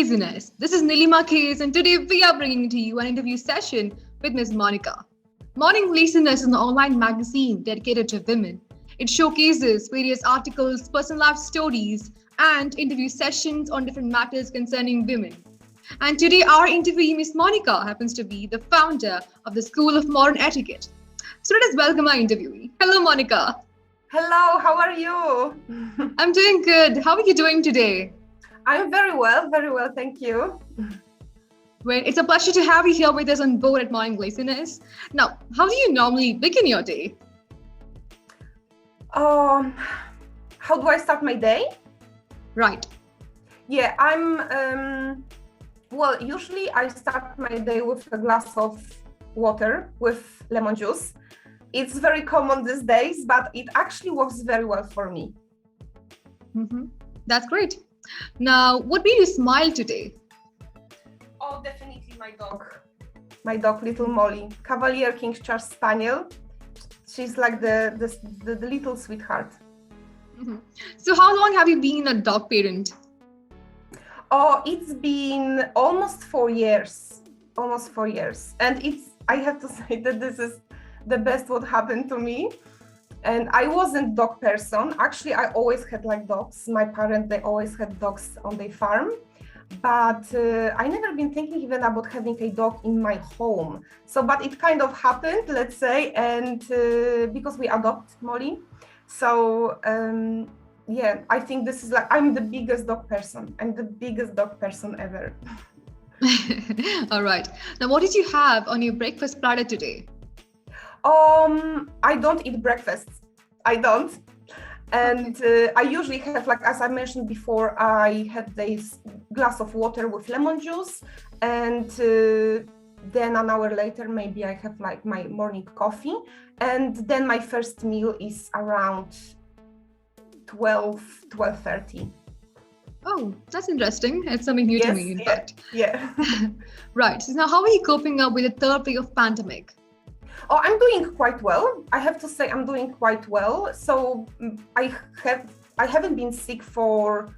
laziness. This is Nilima Case, and today we are bringing to you an interview session with Ms. Monika. Morning Laziness is an online magazine dedicated to women. It showcases various articles, personal life stories, and interview sessions on different matters concerning women. And today our interviewee, Ms. Monika, happens to be the founder of the School of Modern Etiquette. So let us welcome our interviewee. Hello, Monika. Hello, how are you? I'm doing good. How are you doing today? I'm very well, thank you. Well, it's a pleasure to have you here with us on board at Morning Laziness. Now, how do you normally begin your day? How do I start my day? Right. Yeah, usually I start my day with a glass of water with lemon juice. It's very common these days, but it actually works very well for me. That's great. Now, what made you smile today? Oh, definitely my dog. My dog, little Molly, Cavalier Kingshire Spaniel. She's like the little sweetheart. So how long have you been a dog parent? Oh, it's been almost 4 years. And I have to say that this is the best what happened to me. And I wasn't dog person. Actually, I always had like dogs. My parents, they always had dogs on their farm. But I never been thinking even about having a dog in my home. But it kind of happened, let's say, and because we adopt Molly. So I think this is like, I'm the biggest dog person. I'm the biggest dog person ever. All right. Now, what did you have on your breakfast platter today? I don't eat breakfast. I don't. And I usually have, like, as I mentioned before, I had this glass of water with lemon juice. And then an hour later, maybe I have like my morning coffee. And then my first meal is around 12:30. Oh, that's interesting. It's something new to me, in fact. Yeah. Right. So now, how are you coping up with the third wave of pandemic? Oh, I'm doing quite well. I have to say I'm doing quite well. So I haven't been sick for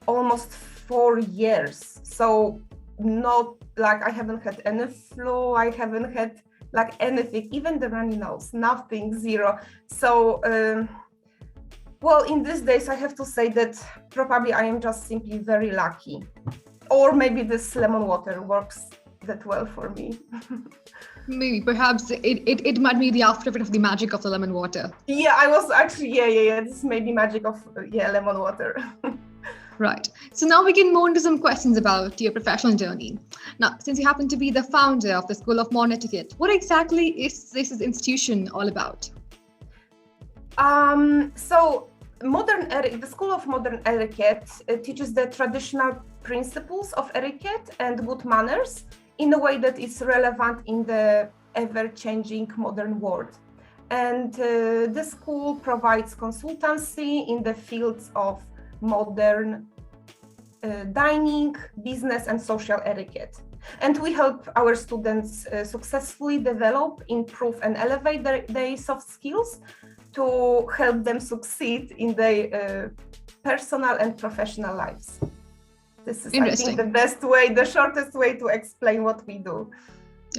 almost 4 years. So not like I haven't had any flu. I haven't had like anything, even the runny nose, nothing, zero. So, in these days, I have to say that probably I am just simply very lucky. Or maybe this lemon water works that well for me. Maybe, perhaps it might be the after effect of the magic of the lemon water. Yeah, I was actually, this may be magic of, lemon water. Right. So now we can move into some questions about your professional journey. Now, since you happen to be the founder of the School of Modern Etiquette, what exactly is this institution all about? The School of Modern Etiquette teaches the traditional principles of etiquette and good manners in a way that is relevant in the ever-changing modern world. And the school provides consultancy in the fields of modern dining, business, and social etiquette. And we help our students successfully develop, improve, and elevate their soft skills to help them succeed in their personal and professional lives. This is, I think, the shortest way to explain what we do.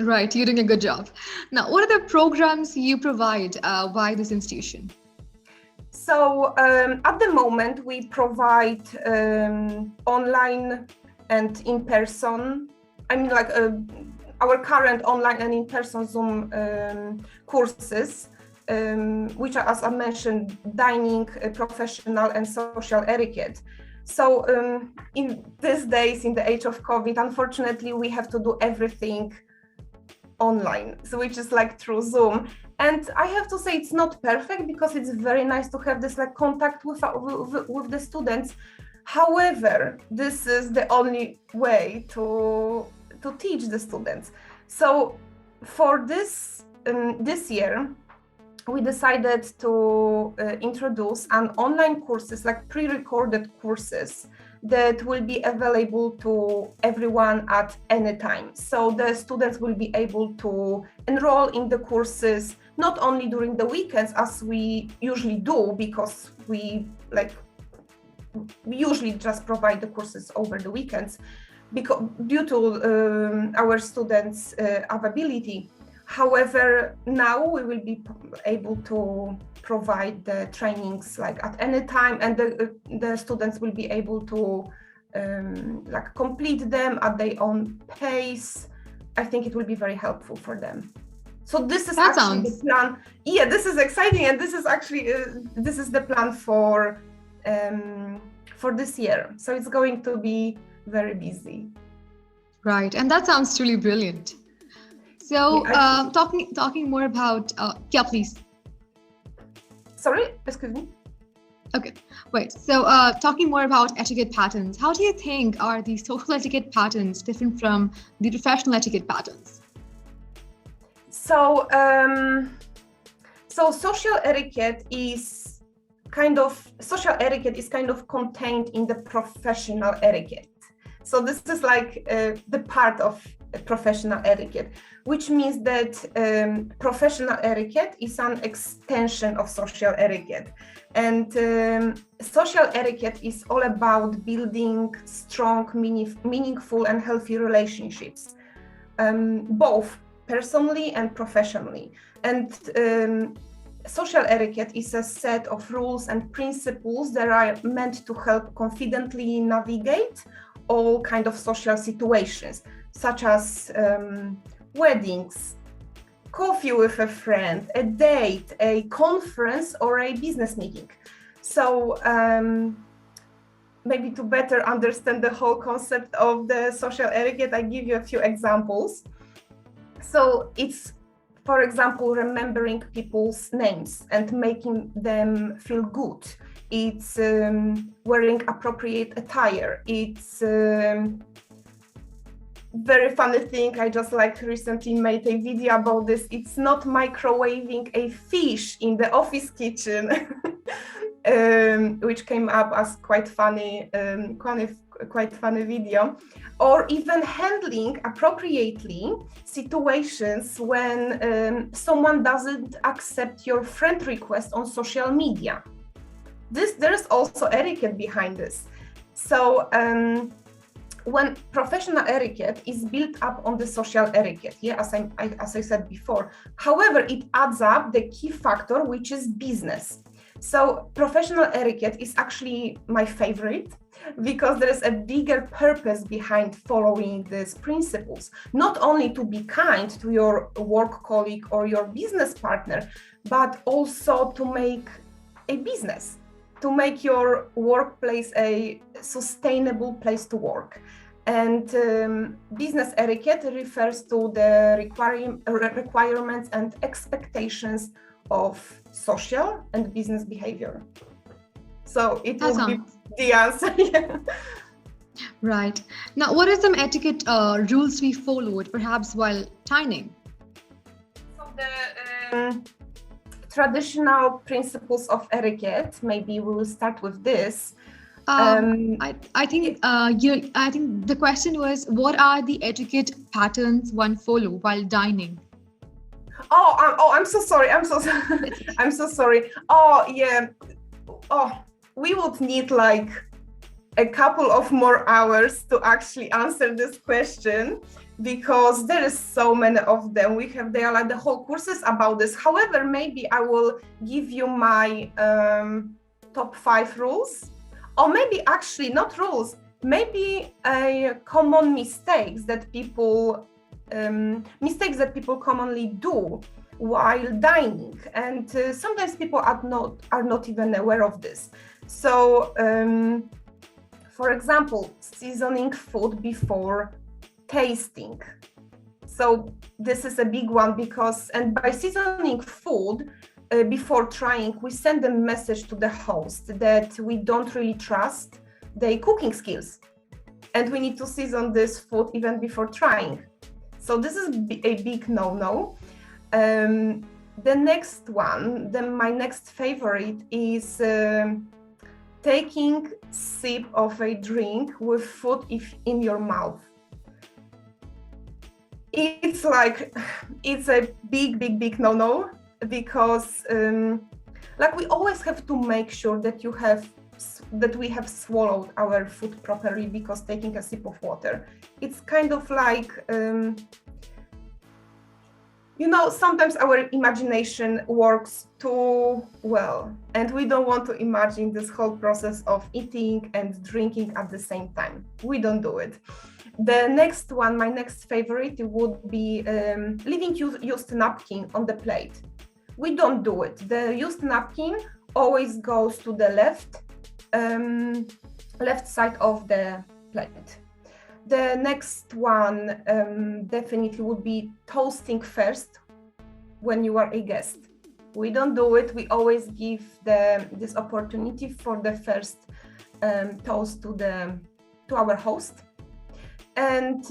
Right, you're doing a good job. Now, what are the programs you provide by this institution? So at the moment, we provide online and in-person, our current online and in-person Zoom courses, which are, as I mentioned, dining, professional and social etiquette. So in these days, in the age of COVID, unfortunately, we have to do everything online, so which is like through Zoom. And I have to say it's not perfect because it's very nice to have this like contact with the students. However, this is the only way to teach the students. So for this year, we decided to introduce an online courses, like pre-recorded courses that will be available to everyone at any time. So the students will be able to enroll in the courses not only during the weekends as we usually do, because we usually just provide the courses over the weekends, because due to our students' availability. However, now we will be able to provide the trainings like at any time, and the students will be able to like complete them at their own pace. I think it will be very helpful for them. So this is actually the plan. Yeah, this is exciting, and this is actually this is the plan for this year. So it's going to be very busy. Right, and that sounds truly brilliant. So, talking more about, yeah, please. Sorry, excuse me. Okay, wait. So, talking more about etiquette patterns, how do you think are the social etiquette patterns different from the professional etiquette patterns? So, social etiquette is kind of contained in the professional etiquette. So this is like the part of professional etiquette, which means that professional etiquette is an extension of social etiquette. And social etiquette is all about building strong, meaningful and healthy relationships, both personally and professionally. And social etiquette is a set of rules and principles that are meant to help confidently navigate all kind of social situations, such as weddings, coffee with a friend, a date, a conference, or a business meeting. So maybe to better understand the whole concept of the social etiquette, I give you a few examples. So it's, for example, remembering people's names and making them feel good. It's wearing appropriate attire. It's very funny thing. I just like recently made a video about this. It's not microwaving a fish in the office kitchen, which came up as quite funny video. Or even handling appropriately situations when someone doesn't accept your friend request on social media. There is also etiquette behind this. So when professional etiquette is built up on the social etiquette, yeah, as I said before. However, it adds up the key factor, which is business. So professional etiquette is actually my favorite because there is a bigger purpose behind following these principles, not only to be kind to your work colleague or your business partner, but also to make a business, to make your workplace a sustainable place to work. And business etiquette refers to the requirements and expectations of social and business behavior. So it will be the answer. Yeah. Right. Now, what are some etiquette rules we followed, perhaps while dining? So the traditional principles of etiquette, maybe we will start with this. I think the question was, what are the etiquette patterns one follow while dining? I'm so sorry. I'm so sorry. Oh, yeah. Oh, we would need like a couple of more hours to actually answer this question because there is so many of them. They are like the whole courses about this. However, maybe I will give you my top 5 rules, or maybe actually not rules, maybe common mistakes that people commonly do while dining, and sometimes people are not even aware of this. So, for example, seasoning food before tasting. So this is a big one because, and by seasoning food before trying, we send a message to the host that we don't really trust their cooking skills, and we need to season this food even before trying. So this is a big no-no. The next one, my next favorite is taking sip of a drink with food in your mouth. It's a big no-no because like we always have to make sure that you have that we have swallowed our food properly because taking a sip of water. It's kind of like, sometimes our imagination works too well, and we don't want to imagine this whole process of eating and drinking at the same time. We don't do it. The next one, my next favorite, would be leaving used napkin on the plate. We don't do it. The used napkin always goes to the left side of the plate. The next one definitely would be toasting first when you are a guest. We don't do it. We always give this opportunity for the first toast to our host. And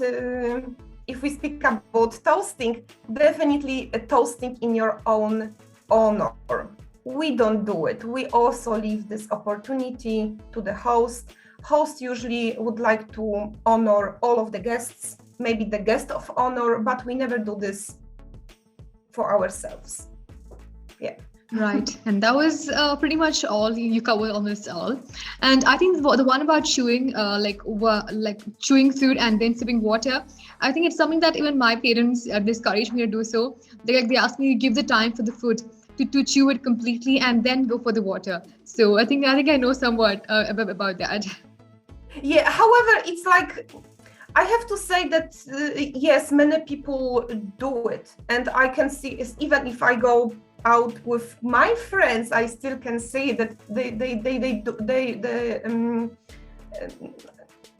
if we speak about toasting, definitely toasting in your own honor. We don't do it. We also leave this opportunity to the host. Host usually would like to honor all of the guests, maybe the guest of honor, but we never do this for ourselves. Yeah. Right. And that was pretty much all. You covered almost all. And I think the one about chewing, like chewing food and then sipping water, I think it's something that even my parents discourage me to do so. They ask me to give the time for the food to chew it completely and then go for the water. So I think I know somewhat about that. Yeah. However, it's like, I have to say that yes, many people do it, and I can see, even if I go out with my friends, I still can see that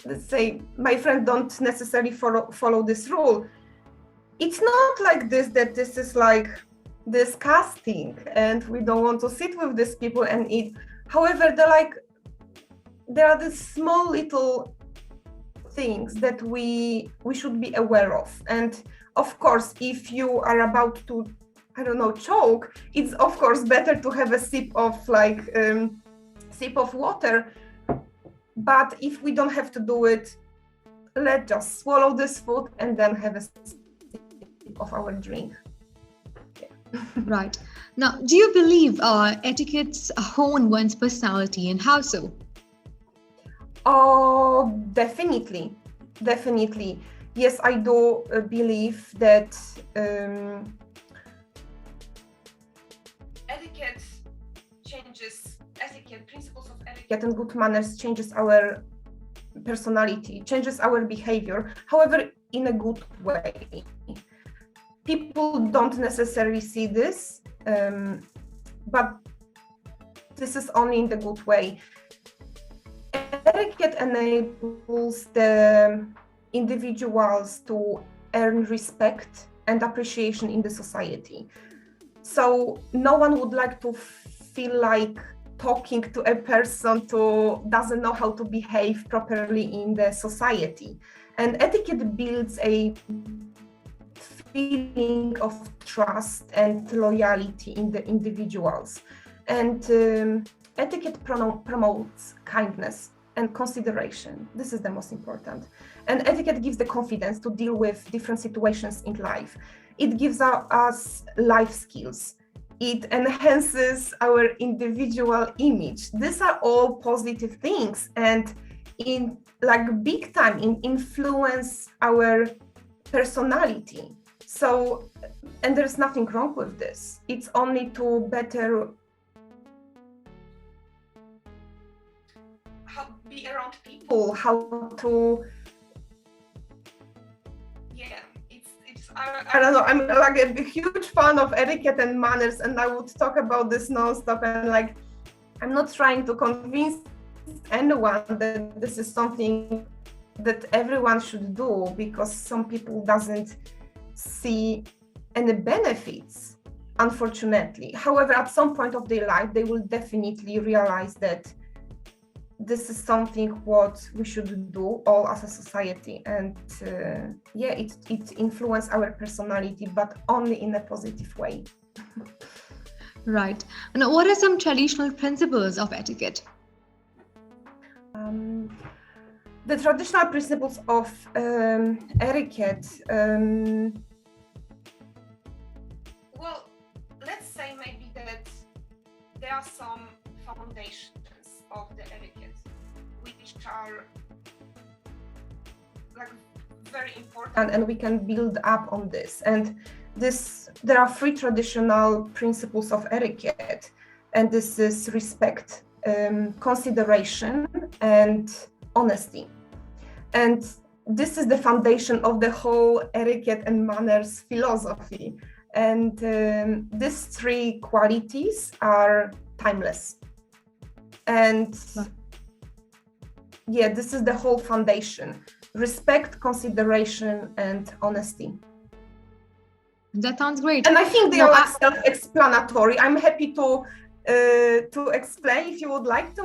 let's say my friends don't necessarily follow this rule. It's not like this, that this is like disgusting and we don't want to sit with these people and eat. However, there are these small little things that we should be aware of. And of course, if you are about to, choke, it's of course better to have a sip of water. But if we don't have to do it, let's just swallow this food and then have a sip of our drink. Yeah. Right. Now, do you believe etiquettes hone one's personality, and how so? Oh, definitely. Yes, I do believe that principles of etiquette and good manners changes our personality, changes our behavior, however, in a good way. People don't necessarily see this, but this is only in the good way. Etiquette enables the individuals to earn respect and appreciation in the society. So no one would like to feel like talking to a person who doesn't know how to behave properly in the society. And etiquette builds a feeling of trust and loyalty in the individuals. And etiquette promotes kindness and consideration. This is the most important. And etiquette gives the confidence to deal with different situations in life. It gives us life skills. It enhances our individual image. These are all positive things, and in big time influence our personality. So, and there's nothing wrong with this. It's only to better be around people, how to, I don't know, I'm like a huge fan of etiquette and manners, and I would talk about this nonstop, and I'm not trying to convince anyone that this is something that everyone should do, because some people doesn't see any benefits, unfortunately. However, at some point of their life, they will definitely realize that this is something what we should do all as a society, and it influences our personality, but only in a positive way. Right. Now, what are some traditional principles of etiquette? The traditional principles of etiquette, well, let's say maybe that there are some foundations of the etiquette. which are like very important, and we can build up on this. And there are three traditional principles of etiquette, and this is respect, consideration, and honesty. And this is the foundation of the whole etiquette and manners philosophy. And these three qualities are timeless. And yeah, this is the whole foundation: respect, consideration, and honesty. That sounds great. And I think they are like self-explanatory. I'm happy to explain if you would like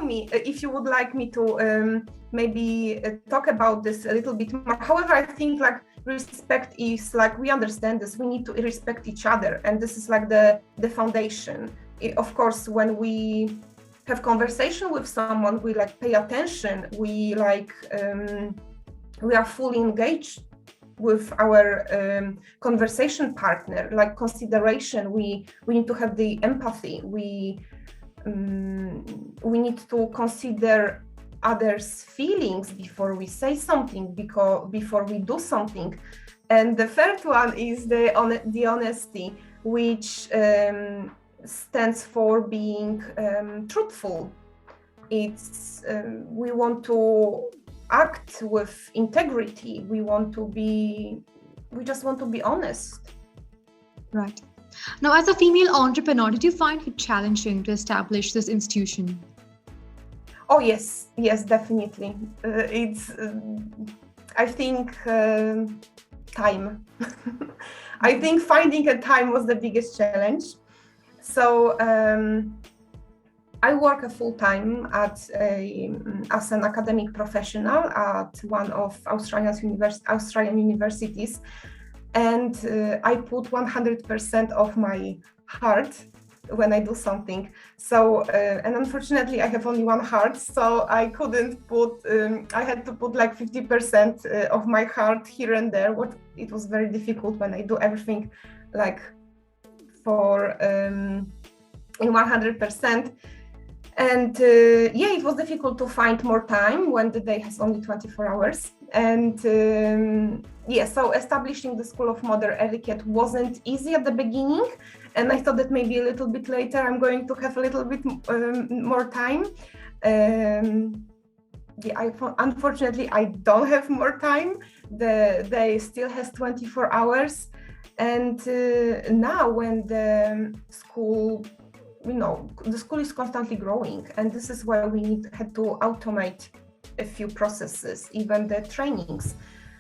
me to maybe talk about this a little bit more. However, I think like respect is like, we understand this, we need to respect each other, and this is like the foundation. Of course, when we have conversation with someone, we like pay attention, we like we are fully engaged with our conversation partner, like consideration. We need to have the empathy. We need to consider others' feelings before we say something, before we do something. And the third one is the honesty, which stands for being truthful. It's we want to act with integrity. We just want to be honest. Right. Now, as a female entrepreneur, did you find it challenging to establish this institution? Oh, yes, definitely. It's, I think, time. I think finding a time was the biggest challenge. So I work a full-time as an academic professional at one of Australian universities, and I put 100% of my heart when I do something. So, and unfortunately, I have only one heart, so I couldn't put. I had to put like 50% of my heart here and there. It was very difficult when I do everything like for in 100%. And yeah, it was difficult to find more time when the day has only 24 hours. And yeah, so establishing the School of Modern Etiquette wasn't easy at the beginning. And I thought that maybe a little bit later I'm going to have a little bit more time. Yeah, unfortunately, I don't have more time. The day still has 24 hours. And now when the school, the school is constantly growing, and this is why we had to automate a few processes, even the trainings.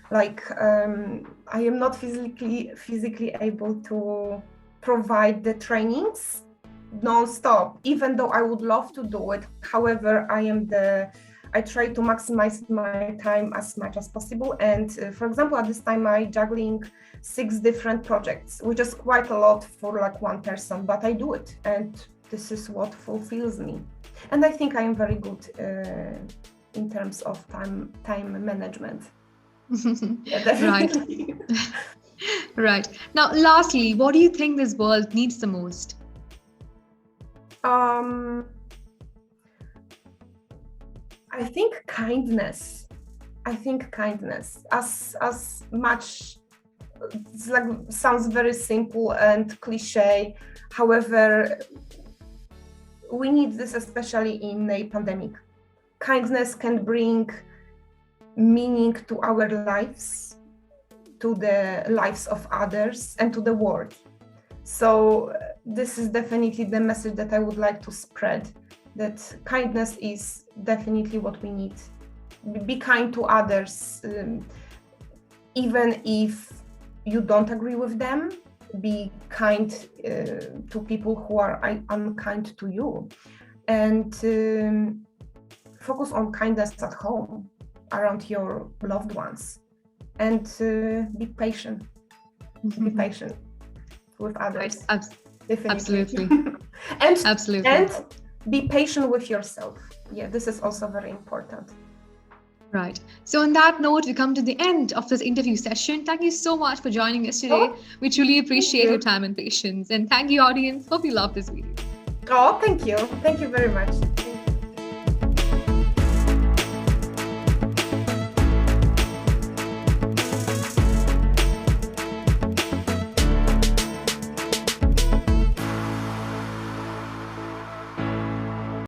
Like I am not physically able to provide the trainings non-stop, even though I would love to do it. However, I try to maximize my time as much as possible. And for example, at this time, I'm juggling 6 different projects, which is quite a lot for like one person, but I do it. And this is what fulfills me. And I think I am very good in terms of time management. Yeah, definitely. Right. Right. Now, lastly, what do you think this world needs the most? I think kindness. As much, it's like, sounds very simple and cliche. However, we need this, especially in a pandemic. Kindness can bring meaning to our lives, to the lives of others, and to the world. So this is definitely the message that I would like to spread, that kindness is definitely what we need. Be kind to others, even if you don't agree with them. Be kind to people who are unkind to you, and focus on kindness at home, around your loved ones, and be patient. Be patient with others. Right. Absolutely. And absolutely. And be patient with yourself. Yeah, this is also very important. Right. So on that note, we come to the end of this interview session. Thank you so much for joining us today. We truly appreciate your time and patience. And thank you, audience. Hope you love this video. Oh, thank you. Thank you very much.